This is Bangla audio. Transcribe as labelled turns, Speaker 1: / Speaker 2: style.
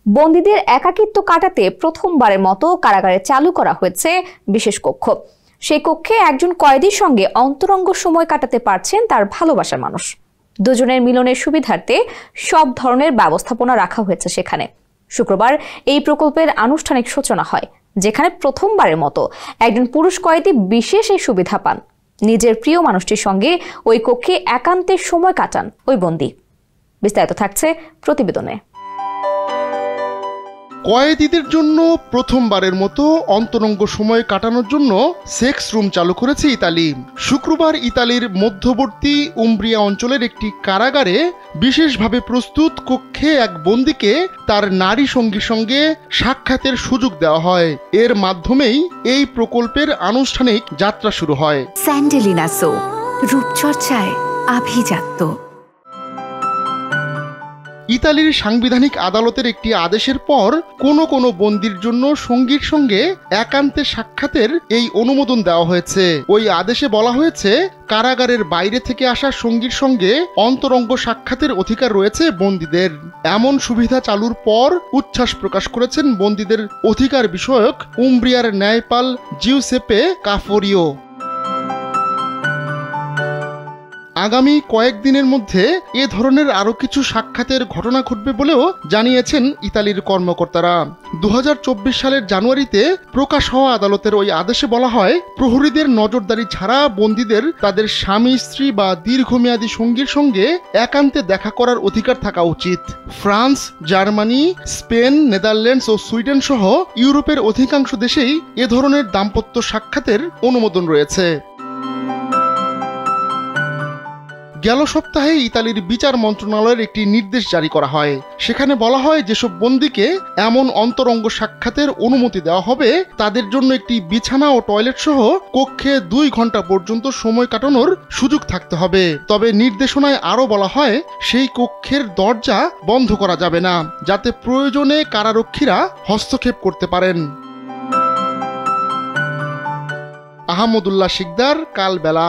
Speaker 1: বন্দীদের একাকিত্ব কাটাতে প্রথমবারের মতো কারাগারে চালু করা হয়েছে বিশেষ কক্ষ। সেই কক্ষে একজন কয়েদির সঙ্গে অন্তরঙ্গ সময় কাটাতে পারছেন তার ভালোবাসার মানুষ। দুজনের মিলনের সুবিধার্থে সব ধরনের ব্যবস্থাপনা রাখা হয়েছে সেখানে। শুক্রবার এই প্রকল্পের আনুষ্ঠানিক সূচনা হয়, যেখানে প্রথমবারের মতো একজন পুরুষ কয়েদি বিশেষ এই সুবিধা পান। নিজের প্রিয় মানুষটির সঙ্গে ওই কক্ষে একান্তে সময় কাটান ওই বন্দী। বিস্তারিত থাকছে প্রতিবেদনে।
Speaker 2: কয়েদিদের জন্য প্রথমবারের মতো অন্তরঙ্গ সময় কাটানোর জন্য সেক্স রুম চালু করেছে ইতালি। শুক্রবার ইতালির মধ্যবর্তী উমব্রিয়া অঞ্চলের একটি কারাগারে বিশেষভাবে প্রস্তুত কক্ষে এক বন্দীকে তার নারী সঙ্গীর সঙ্গে সাক্ষাতের সুযোগ দেওয়া হয়। এর মাধ্যমেই এই প্রকল্পের আনুষ্ঠানিক যাত্রা শুরু হয়।
Speaker 3: স্যান্ডেলিনা সো, রূপচর্চায় আভিজাত্য।
Speaker 2: ইতালির সাংবিধানিক আদালতের একটি আদেশের পর কোনো বন্দীর জন্য সঙ্গীর সঙ্গে একান্তে সাক্ষাতের এই অনুমোদন দেওয়া হয়েছে। ওই আদেশে বলা হয়েছে, কারাগারের বাইরে থেকে আসা সঙ্গীর সঙ্গে অন্তরঙ্গ সাক্ষাতের অধিকার রয়েছে বন্দীদের। এমন সুবিধা চালুর পর উচ্ছ্বাস প্রকাশ করেছেন বন্দীদের অধিকার বিষয়ক উমব্রিয়ার ন্যায়পাল জিউসেপে কাফোরিও। আগামী কয়েকদিনের মধ্যে এ ধরনের আরও কিছু সাক্ষাতের ঘটনা ঘটবে বলেও জানিয়েছেন ইতালির কর্মকর্তারা। 2024 সালের জানুয়ারিতে প্রকাশ হওয়া আদালতের ওই আদেশে বলা হয়, প্রহরীদের নজরদারি ছাড়া বন্দীদের তাদের স্বামী, স্ত্রী বা দীর্ঘমেয়াদী সঙ্গীর সঙ্গে একান্তে দেখা করার অধিকার থাকা উচিত। ফ্রান্স, জার্মানি, স্পেন, নেদারল্যান্ডস ও সুইডেন সহ ইউরোপের অধিকাংশ দেশেই এ ধরনের দাম্পত্য সাক্ষাতের অনুমোদন রয়েছে। গেল সপ্তাহে ইতালির বিচার মন্ত্রণালয়ের একটি নির্দেশ জারি করা হয়। সেখানে বলা হয়, যেসব বন্দীকে এমন অন্তরঙ্গ সাক্ষাতের অনুমতি দেওয়া হবে তাদের জন্য একটি বিছানা ও টয়লেট সহ কক্ষে 2 ঘন্টা পর্যন্ত সময় কাটানোর সুযোগ থাকতে হবে। তবে নির্দেশনায় আরও বলা হয়, সেই কক্ষের দরজা বন্ধ করা যাবে না, যাতে প্রয়োজনে কারারক্ষীরা হস্তক্ষেপ করতে পারেন। আহমদুল্লাহ শিকদার, কালবেলা।